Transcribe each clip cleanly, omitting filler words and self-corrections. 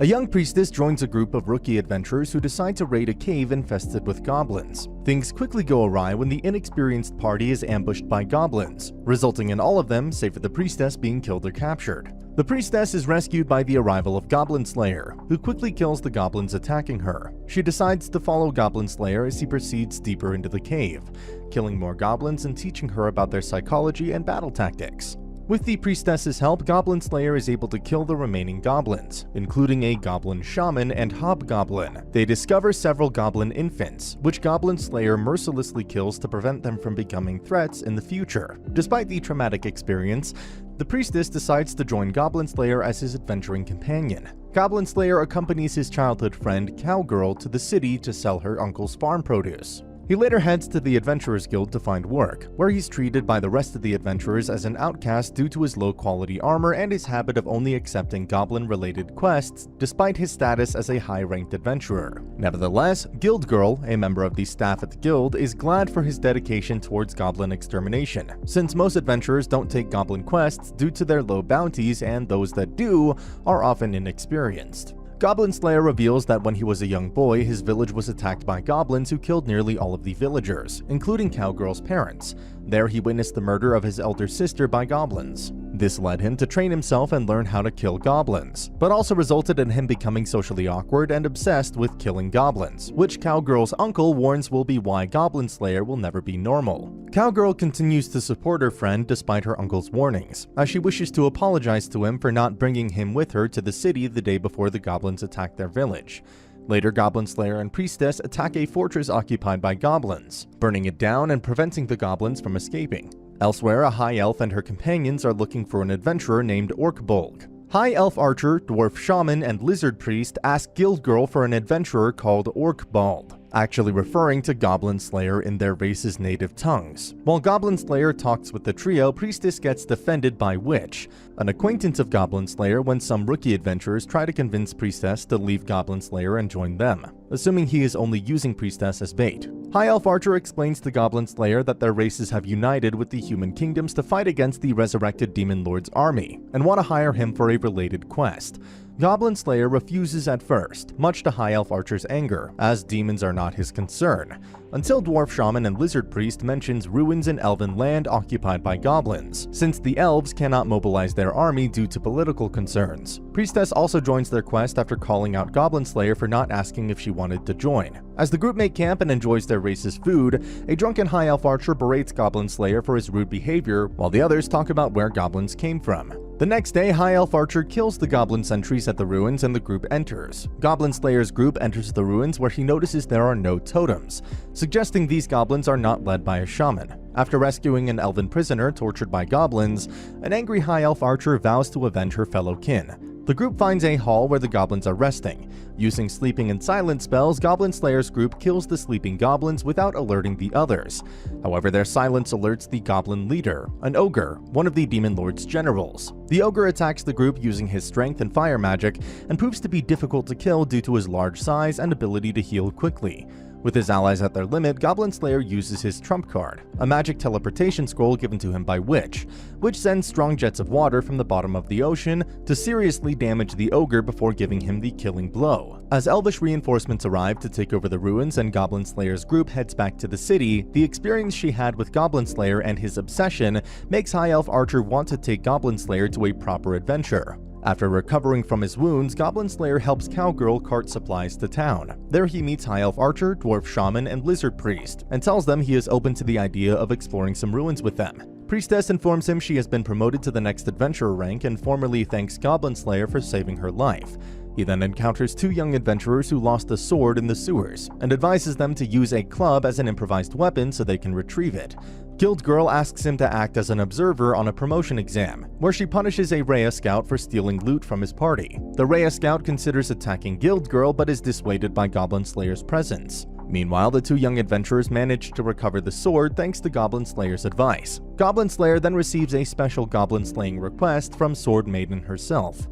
A young priestess joins a group of rookie adventurers who decide to raid a cave infested with goblins. Things quickly go awry when the inexperienced party is ambushed by goblins, resulting in all of them, save for the priestess, being killed or captured. The priestess is rescued by the arrival of Goblin Slayer, who quickly kills the goblins attacking her. She decides to follow Goblin Slayer as he proceeds deeper into the cave, killing more goblins and teaching her about their psychology and battle tactics. With the priestess's help, Goblin Slayer is able to kill the remaining goblins, including a goblin shaman and hobgoblin. They discover several goblin infants, which Goblin Slayer mercilessly kills to prevent them from becoming threats in the future. Despite the traumatic experience, the priestess decides to join Goblin Slayer as his adventuring companion. Goblin Slayer accompanies his childhood friend Cowgirl to the city to sell her uncle's farm produce. He later heads to the Adventurers Guild to find work, where he's treated by the rest of the adventurers as an outcast due to his low-quality armor and his habit of only accepting goblin-related quests, despite his status as a high-ranked adventurer. Nevertheless, Guild Girl, a member of the staff at the guild, is glad for his dedication towards goblin extermination, since most adventurers don't take goblin quests due to their low bounties, and those that do are often inexperienced. Goblin Slayer reveals that when he was a young boy, his village was attacked by goblins who killed nearly all of the villagers, including Cowgirl's parents. There he witnessed the murder of his elder sister by goblins. This led him to train himself and learn how to kill goblins, but also resulted in him becoming socially awkward and obsessed with killing goblins, which Cowgirl's uncle warns will be why Goblin Slayer will never be normal. Cowgirl continues to support her friend despite her uncle's warnings, as she wishes to apologize to him for not bringing him with her to the city the day before the goblins attacked their village. Later, Goblin Slayer and Priestess attack a fortress occupied by goblins, burning it down and preventing the goblins from escaping. Elsewhere, a high elf and her companions are looking for an adventurer named Orkbolg. High elf archer, dwarf shaman, and lizard priest ask Guild Girl for an adventurer called Orkbald, actually referring to Goblin Slayer in their race's native tongues. While Goblin Slayer talks with the trio, Priestess gets defended by Witch, an acquaintance of Goblin Slayer, when some rookie adventurers try to convince Priestess to leave Goblin Slayer and join them, assuming he is only using Priestess as bait. High Elf Archer explains to Goblin Slayer that their races have united with the human kingdoms to fight against the resurrected Demon Lord's army, and want to hire him for a related quest. Goblin Slayer refuses at first, much to High Elf Archer's anger, as demons are not his concern, until Dwarf Shaman and Lizard Priest mentions ruins in elven land occupied by goblins, since the elves cannot mobilize their army due to political concerns. Priestess also joins their quest after calling out Goblin Slayer for not asking if she wanted to join. As the group make camp and enjoys their race's food, a drunken High Elf Archer berates Goblin Slayer for his rude behavior, while the others talk about where goblins came from. The next day, High Elf Archer kills the goblin sentries at the ruins and the group enters. Goblin Slayer's group enters the ruins where he notices there are no totems, suggesting these goblins are not led by a shaman. After rescuing an elven prisoner tortured by goblins, an angry High Elf Archer vows to avenge her fellow kin. The group finds a hall where the goblins are resting. Using sleeping and silent spells, Goblin Slayer's group kills the sleeping goblins without alerting the others. However, their silence alerts the goblin leader, an ogre, one of the Demon Lord's generals. The ogre attacks the group using his strength and fire magic, and proves to be difficult to kill due to his large size and ability to heal quickly. With his allies at their limit, Goblin Slayer uses his trump card, a magic teleportation scroll given to him by Witch, which sends strong jets of water from the bottom of the ocean to seriously damage the ogre before giving him the killing blow. As elvish reinforcements arrive to take over the ruins and Goblin Slayer's group heads back to the city, the experience she had with Goblin Slayer and his obsession makes High Elf Archer want to take Goblin Slayer to a proper adventure. After recovering from his wounds, Goblin Slayer helps Cowgirl cart supplies to town. There he meets High Elf Archer, Dwarf Shaman, and Lizard Priest, and tells them he is open to the idea of exploring some ruins with them. Priestess informs him she has been promoted to the next adventurer rank and formally thanks Goblin Slayer for saving her life. He then encounters two young adventurers who lost a sword in the sewers, and advises them to use a club as an improvised weapon so they can retrieve it. Guild Girl asks him to act as an observer on a promotion exam, where she punishes a Rhea scout for stealing loot from his party. The Rhea scout considers attacking Guild Girl but is dissuaded by Goblin Slayer's presence. Meanwhile, the two young adventurers manage to recover the sword thanks to Goblin Slayer's advice. Goblin Slayer then receives a special goblin slaying request from Sword Maiden herself.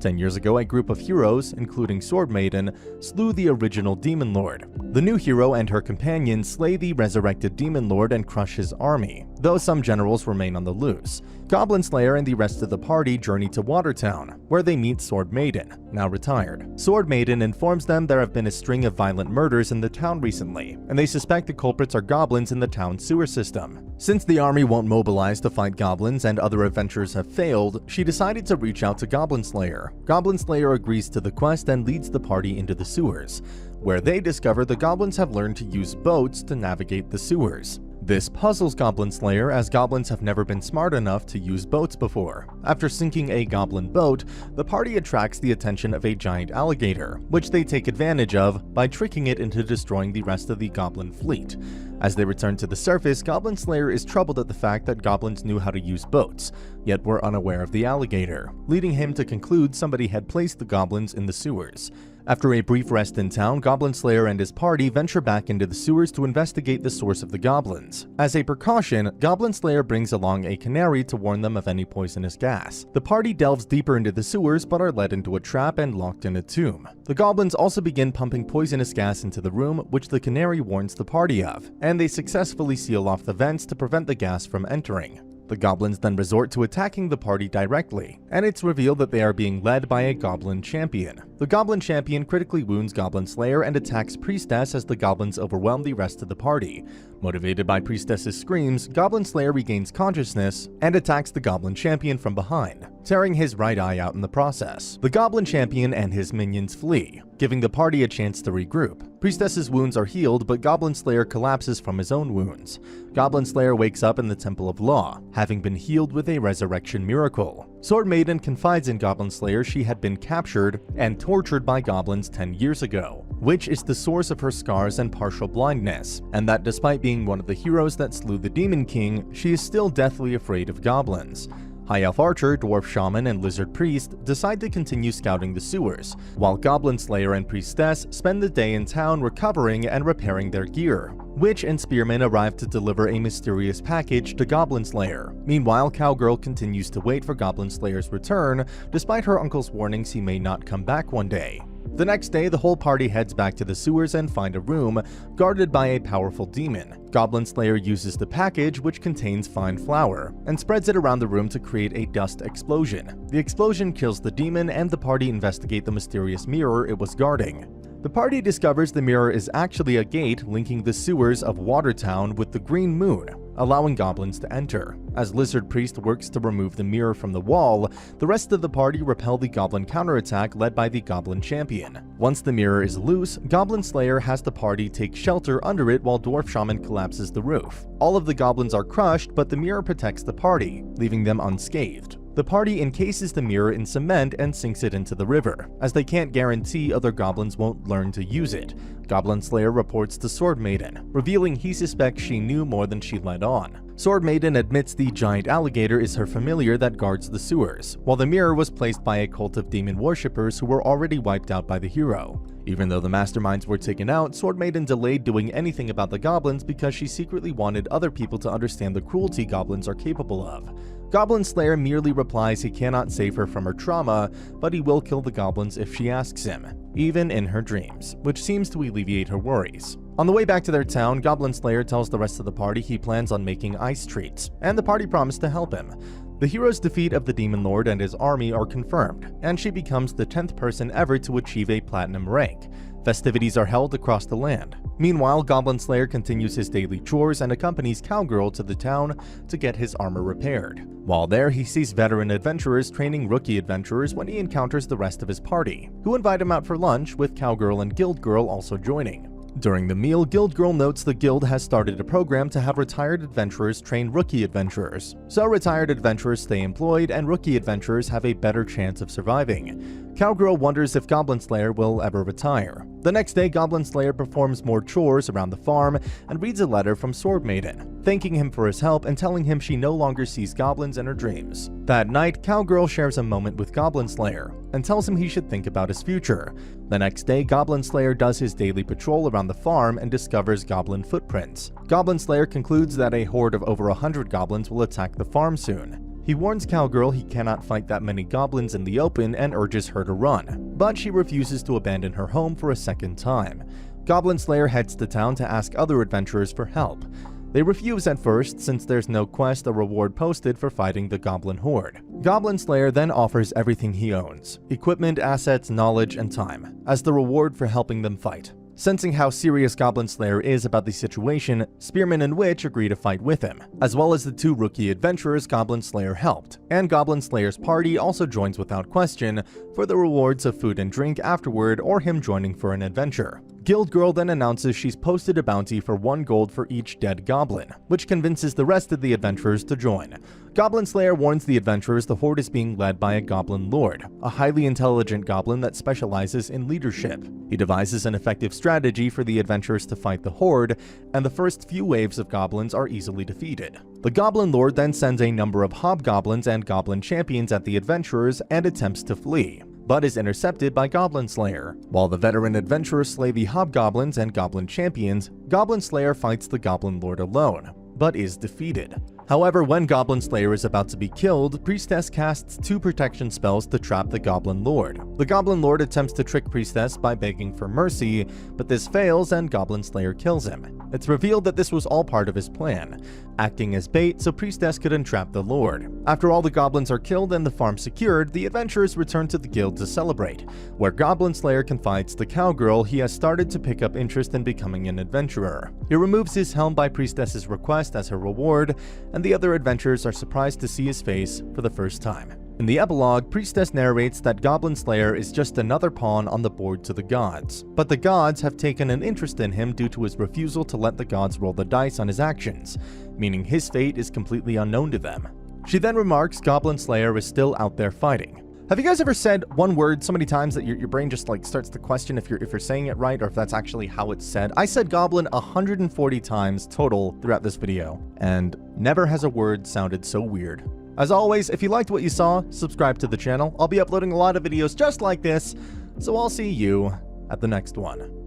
10 years ago, a group of heroes, including Sword Maiden, slew the original Demon Lord. The new hero and her companions slay the resurrected Demon Lord and crush his army, though some generals remain on the loose. Goblin Slayer and the rest of the party journey to Watertown, where they meet Sword Maiden, now retired. Sword Maiden informs them there have been a string of violent murders in the town recently, and they suspect the culprits are goblins in the town's sewer system. Since the army won't mobilize to fight goblins and other adventures have failed, she decided to reach out to Goblin Slayer. Goblin Slayer agrees to the quest and leads the party into the sewers, where they discover the goblins have learned to use boats to navigate the sewers. This puzzles Goblin Slayer, as goblins have never been smart enough to use boats before. After sinking a goblin boat, the party attracts the attention of a giant alligator, which they take advantage of by tricking it into destroying the rest of the goblin fleet. As they return to the surface, Goblin Slayer is troubled at the fact that goblins knew how to use boats, yet were unaware of the alligator, leading him to conclude somebody had placed the goblins in the sewers. After a brief rest in town, Goblin Slayer and his party venture back into the sewers to investigate the source of the goblins. As a precaution, Goblin Slayer brings along a canary to warn them of any poisonous gas. The party delves deeper into the sewers but are led into a trap and locked in a tomb. The goblins also begin pumping poisonous gas into the room, which the canary warns the party of, and they successfully seal off the vents to prevent the gas from entering. The goblins then resort to attacking the party directly, and it's revealed that they are being led by a goblin champion. The goblin champion critically wounds Goblin Slayer and attacks Priestess as the goblins overwhelm the rest of the party. Motivated by Priestess's screams, Goblin Slayer regains consciousness and attacks the goblin champion from behind, tearing his right eye out in the process. The goblin champion and his minions flee, giving the party a chance to regroup. Priestess's wounds are healed, but Goblin Slayer collapses from his own wounds. Goblin Slayer wakes up in the Temple of Law, having been healed with a resurrection miracle. Sword Maiden confides in Goblin Slayer she had been captured and tortured by goblins 10 years ago, which is the source of her scars and partial blindness, and that despite being one of the heroes that slew the Demon King, she is still deathly afraid of goblins. High Elf Archer, Dwarf Shaman, and Lizard Priest decide to continue scouting the sewers, while Goblin Slayer and Priestess spend the day in town recovering and repairing their gear. Witch and Spearman arrive to deliver a mysterious package to Goblin Slayer. Meanwhile, Cowgirl continues to wait for Goblin Slayer's return, despite her uncle's warnings he may not come back one day. The next day, the whole party heads back to the sewers and find a room guarded by a powerful demon. Goblin Slayer uses the package, which contains fine flour, and spreads it around the room to create a dust explosion. The explosion kills the demon, and the party investigate the mysterious mirror it was guarding. The party discovers the mirror is actually a gate linking the sewers of Watertown with the Green Moon, allowing goblins to enter. As Lizard Priest works to remove the mirror from the wall, the rest of the party repel the goblin counterattack led by the goblin champion. Once the mirror is loose, Goblin Slayer has the party take shelter under it while Dwarf Shaman collapses the roof. All of the goblins are crushed, but the mirror protects the party, leaving them unscathed. The party encases the mirror in cement and sinks it into the river, as they can't guarantee other goblins won't learn to use it. Goblin Slayer reports to Sword Maiden, revealing he suspects she knew more than she let on. Sword Maiden admits the giant alligator is her familiar that guards the sewers, while the mirror was placed by a cult of demon worshippers who were already wiped out by the hero. Even though the masterminds were taken out, Sword Maiden delayed doing anything about the goblins because she secretly wanted other people to understand the cruelty goblins are capable of. Goblin Slayer merely replies he cannot save her from her trauma, but he will kill the goblins if she asks him, even in her dreams, which seems to alleviate her worries. On the way back to their town, Goblin Slayer tells the rest of the party he plans on making ice treats, and the party promise to help him. The hero's defeat of the Demon Lord and his army are confirmed, and she becomes the 10th person ever to achieve a platinum rank. Festivities are held across the land. Meanwhile, Goblin Slayer continues his daily chores and accompanies Cowgirl to the town to get his armor repaired. While there, he sees veteran adventurers training rookie adventurers when he encounters the rest of his party, who invite him out for lunch, with Cowgirl and Guild Girl also joining. During the meal, Guild Girl notes the guild has started a program to have retired adventurers train rookie adventurers, so retired adventurers stay employed and rookie adventurers have a better chance of surviving. Cowgirl wonders if Goblin Slayer will ever retire. The next day, Goblin Slayer performs more chores around the farm and reads a letter from Sword Maiden, thanking him for his help and telling him she no longer sees goblins in her dreams. That night, Cowgirl shares a moment with Goblin Slayer and tells him he should think about his future. The next day, Goblin Slayer does his daily patrol around the farm and discovers goblin footprints. Goblin Slayer concludes that a horde of over 100 goblins will attack the farm soon. He warns Cowgirl he cannot fight that many goblins in the open and urges her to run, but she refuses to abandon her home for a second time. Goblin Slayer heads to town to ask other adventurers for help. They refuse at first since there's no quest or reward posted for fighting the Goblin Horde. Goblin Slayer then offers everything he owns: equipment, assets, knowledge, and time, as the reward for helping them fight. Sensing how serious Goblin Slayer is about the situation, Spearman and Witch agree to fight with him, as well as the 2 rookie adventurers Goblin Slayer helped, and Goblin Slayer's party also joins without question for the rewards of food and drink afterward or him joining for an adventure. Guild Girl then announces she's posted a bounty for 1 gold for each dead goblin, which convinces the rest of the adventurers to join. Goblin Slayer warns the adventurers the horde is being led by a Goblin Lord, a highly intelligent goblin that specializes in leadership. He devises an effective strategy for the adventurers to fight the horde, and the first few waves of goblins are easily defeated. The Goblin Lord then sends a number of hobgoblins and goblin champions at the adventurers and attempts to flee, but is intercepted by Goblin Slayer. While the veteran adventurers slay the hobgoblins and goblin champions, Goblin Slayer fights the Goblin Lord alone, but is defeated. However, when Goblin Slayer is about to be killed, Priestess casts 2 protection spells to trap the Goblin Lord. The Goblin Lord attempts to trick Priestess by begging for mercy, but this fails and Goblin Slayer kills him. It's revealed that this was all part of his plan, acting as bait so Priestess could entrap the Lord. After all the goblins are killed and the farm secured, the adventurers return to the guild to celebrate, where Goblin Slayer confides to Cowgirl he has started to pick up interest in becoming an adventurer. He removes his helm by Priestess's request as her reward, and the other adventurers are surprised to see his face for the first time. In the epilogue, Priestess narrates that Goblin Slayer is just another pawn on the board to the gods, but the gods have taken an interest in him due to his refusal to let the gods roll the dice on his actions, meaning his fate is completely unknown to them. She then remarks Goblin Slayer is still out there fighting. Have you guys ever said one word so many times that your brain just starts to question if you're saying it right or if that's actually how it's said? I said goblin 140 times total throughout this video, and never has a word sounded so weird. As always, if you liked what you saw, subscribe to the channel. I'll be uploading a lot of videos just like this, so I'll see you at the next one.